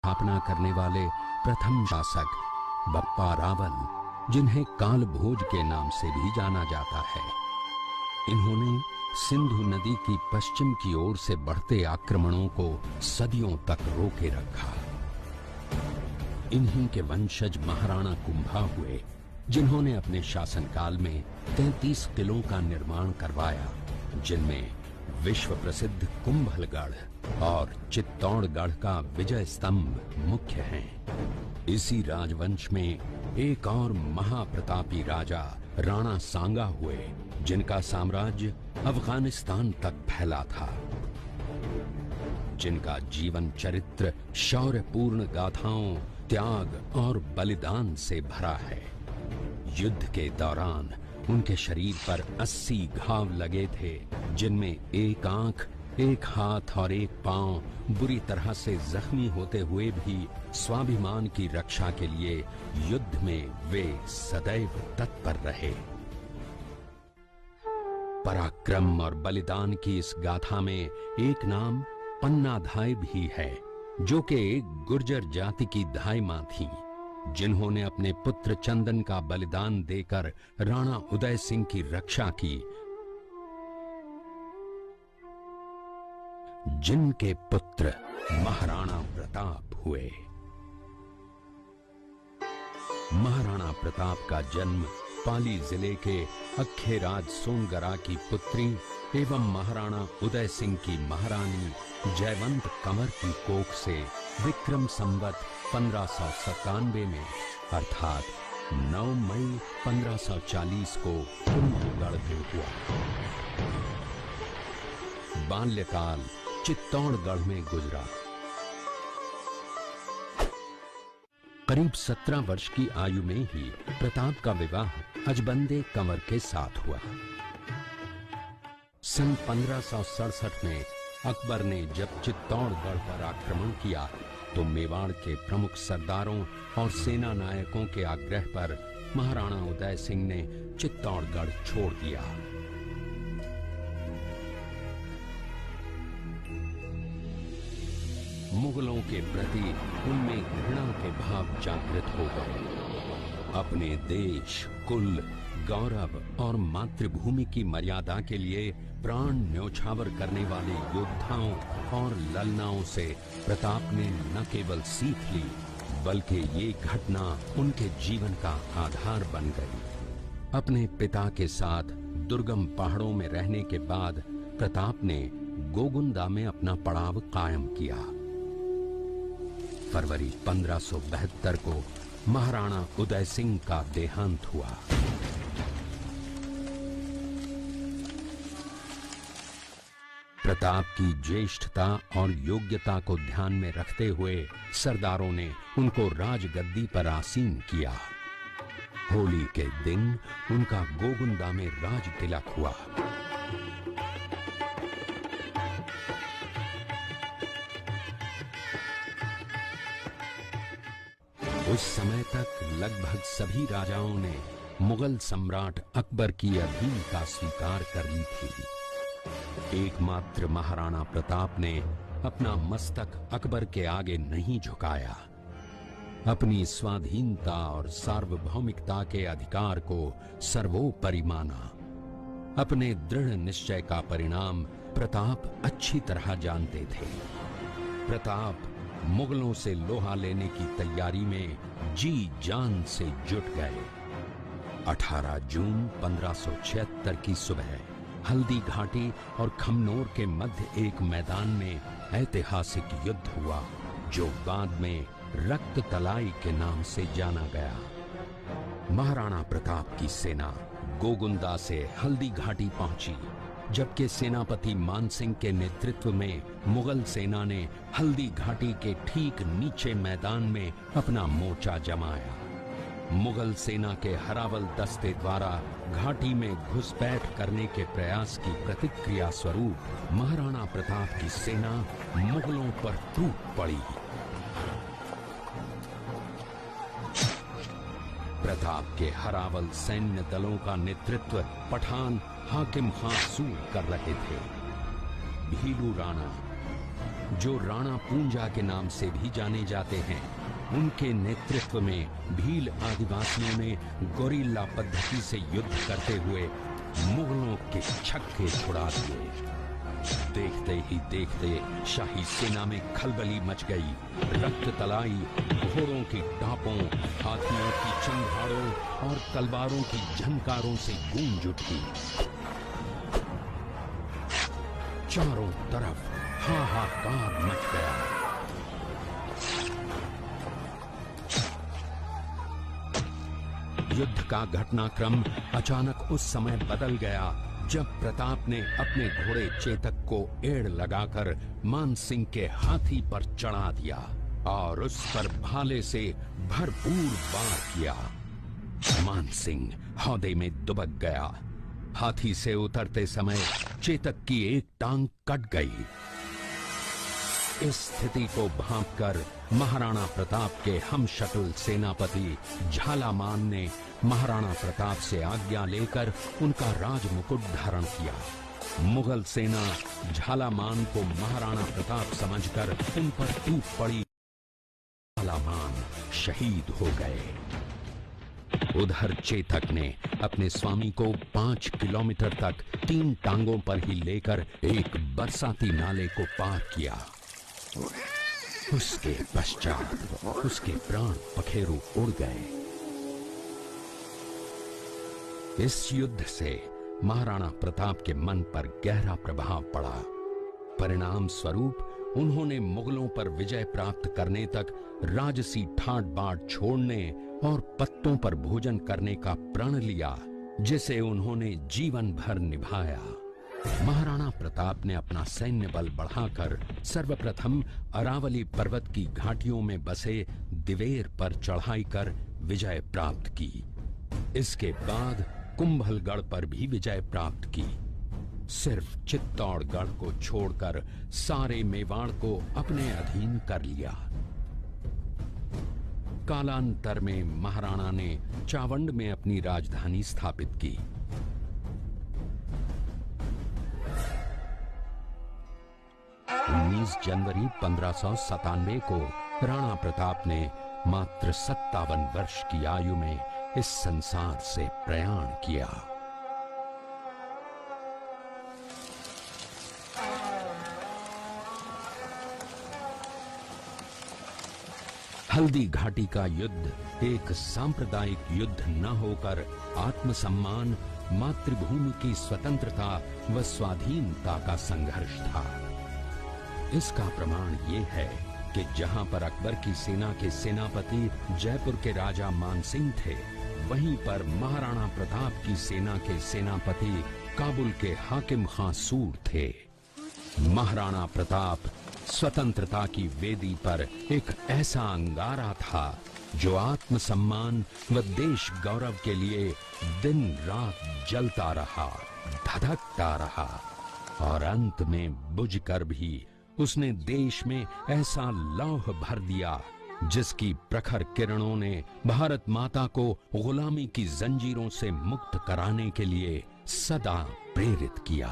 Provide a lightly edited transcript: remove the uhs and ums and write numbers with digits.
स्थापना करने वाले प्रथम शासक बप्पा रावल, जिन्हें काल भोज के नाम से भी जाना जाता है। इन्होंने सिंधु नदी की पश्चिम की ओर से बढ़ते आक्रमणों को सदियों तक रोके रखा। इन्हीं के वंशज महाराणा कुंभा हुए, जिन्होंने अपने शासनकाल में 33 किलों का निर्माण करवाया, जिनमें विश्व प्रसिद्ध कुंभलगढ़ और चित्तौड़गढ़ का विजय स्तंभ मुख्य हैं। इसी राजवंश में एक और महाप्रतापी राजा राणा सांगा हुए, जिनका साम्राज्य अफगानिस्तान तक फैला था, जिनका जीवन चरित्र शौर्यपूर्ण गाथाओं, त्याग और बलिदान से भरा है। युद्ध के दौरान उनके शरीर पर 80 घाव लगे थे, जिनमें एक आंख, एक हाथ और एक पांव बुरी तरह से जख्मी होते हुए भी स्वाभिमान की रक्षा के लिए युद्ध में वे सदैव तत्पर रहे। पराक्रम और बलिदान की इस गाथा में एक नाम पन्नाधाय भी है, जो कि एक गुर्जर जाति की धाय मां थी, जिन्होंने अपने पुत्र चंदन का बलिदान देकर राणा उदय सिंह की रक्षा की, जिनके पुत्र महाराणा प्रताप हुए। महाराणा प्रताप का जन्म पाली जिले के अखेराज सोनगरा की पुत्री एवं महाराणा उदय सिंह की महारानी जयवंत कंवर की कोख से विक्रम संवत 1597 में अर्थात 9 मई 1540 को कुंभलगढ़ में हुआ। बाल्यकाल चित्तौड़गढ़ में गुजरा। करीब 17 वर्ष की आयु में ही प्रताप का विवाह अजबंदे कंवर के साथ हुआ। सन 1567 में अकबर ने जब चित्तौड़गढ़ पर आक्रमण किया तो मेवाड़ के प्रमुख सरदारों और सेना नायकों के आग्रह पर महाराणा उदय सिंह ने चित्तौड़गढ़ छोड़ दिया। मुगलों के प्रति उनमें घृणा के भाव जागृत हो गए। अपने देश, कुल, गौरव और मातृभूमि की मर्यादा के लिए प्राण न्योछावर करने वाले योद्धाओं और ललनाओं से प्रताप ने न केवल सीख ली, बल्कि ये घटना उनके जीवन का आधार बन गई। अपने पिता के साथ दुर्गम पहाड़ों में रहने के बाद प्रताप ने गोगुंदा में अपना पड़ाव कायम किया। फरवरी 1572 को महाराणा उदय सिंह का देहांत हुआ। प्रताप की ज्येष्ठता और योग्यता को ध्यान में रखते हुए सरदारों ने उनको राजगद्दी पर आसीन किया। होली के दिन उनका गोगुंदा में राज तिलक हुआ। उस समय तक लगभग सभी राजाओं ने मुगल सम्राट अकबर की अधीनता स्वीकार कर ली थी। एकमात्र महाराणा प्रताप ने अपना मस्तक अकबर के आगे नहीं झुकाया। अपनी स्वाधीनता और सार्वभौमिकता के अधिकार को सर्वोपरि माना। अपने दृढ़ निश्चय का परिणाम प्रताप अच्छी तरह जानते थे। प्रताप मुगलों से लोहा लेने की तैयारी में जी जान से जुट गए। 18 जून 1576 की सुबह हल्दी घाटी और खमनोर के मध्य एक मैदान में ऐतिहासिक युद्ध हुआ, जो बाद में रक्त तलाई के नाम से जाना गया। महाराणा प्रताप की सेना गोगुंदा से हल्दी घाटी पहुंची, जबकि सेनापति मानसिंह के नेतृत्व में मुगल सेना ने हल्दी घाटी के ठीक नीचे मैदान में अपना मोर्चा जमाया। मुगल सेना के हरावल दस्ते द्वारा घाटी में घुसपैठ करने के प्रयास की प्रतिक्रिया स्वरूप महाराणा प्रताप की सेना मुगलों पर टूट पड़ी। प्रताप के हरावल सैन्य दलों का नेतृत्व पठान हाकिम खां सूर कर रहे थे। भीलू राणा, जो राणा पूंजा के नाम से भी जाने जाते हैं, उनके नेतृत्व में भील आदिवासियों ने गोरिल्ला पद्धति से युद्ध करते हुए मुगलों के छक्के छुड़ा दिए। देखते ही देखते शाही सेना में खलबली मच गई। रक्त तलाई घोड़ों की टापों, हाथियों की चंघाड़ों और तलवारों की झनकारों से गूंज उठी। चारों तरफ हाहाकार मच गया। युद्ध का घटनाक्रम अचानक उस समय बदल गया जब प्रताप ने अपने घोड़े चेतक को एड़ लगाकर मानसिंह के हाथी पर चढ़ा दिया और उस पर भाले से भरपूर वार किया। मानसिंह हौदे में दुबक गया। हाथी से उतरते समय चेतक की एक टांग कट गई। इस स्थिति को भांपकर महाराणा प्रताप के हमशक्ल सेनापति झालामान ने महाराणा प्रताप से आज्ञा लेकर उनका राजमुकुट धारण किया। मुगल सेना झालामान को महाराणा प्रताप समझकर उन पर टूट पड़ी। झालामान शहीद हो गए। उधर चेतक ने अपने स्वामी को 5 किलोमीटर तक 3 टांगों पर ही लेकर एक बरसाती नाले को पार किया। उसके पश्चात उसके प्राण पखेरु उड़ गए। इस युद्ध से महाराणा प्रताप के मन पर गहरा प्रभाव पड़ा। परिणाम स्वरूप उन्होंने मुगलों पर विजय प्राप्त करने तक राजसी ठाट बाट छोड़ने और पत्तों पर भोजन करने का प्रण लिया, जिसे उन्होंने जीवन भर निभाया। महाराणा प्रताप ने अपना सैन्य बल बढ़ाकर सर्वप्रथम अरावली पर्वत की घाटियों में बसे दिवेर पर चढ़ाई कर विजय प्राप्त की। इसके बाद कुंभलगढ़ पर भी विजय प्राप्त की। सिर्फ चित्तौड़गढ़ को छोड़कर सारे मेवाड़ को अपने अधीन कर लिया। कालांतर में महाराणा ने चावंड में अपनी राजधानी स्थापित की। 19 जनवरी 1597 को राणा प्रताप ने मात्र 57 वर्ष की आयु में इस संसार से प्रयाण किया। हल्दी घाटी का युद्ध एक सांप्रदायिक युद्ध न होकर आत्मसम्मान, मातृभूमि की स्वतंत्रता व स्वाधीनता का संघर्ष था। इसका प्रमाण ये है कि जहां पर अकबर की सेना के सेनापति जयपुर के राजा मानसिंह थे, वहीं पर महाराणा प्रताप की सेना के सेनापति काबुल के हाकिम खां सूर थे। महाराणा प्रताप स्वतंत्रता की वेदी पर एक ऐसा अंगारा था जो आत्मसम्मान व देश गौरव के लिए दिन रात जलता रहा, धधकता रहा और अंत में बुझकर भी उसने देश में ऐसा लौह भर दिया जिसकी प्रखर किरणों ने भारत माता को गुलामी की जंजीरों से मुक्त कराने के लिए सदा प्रेरित किया।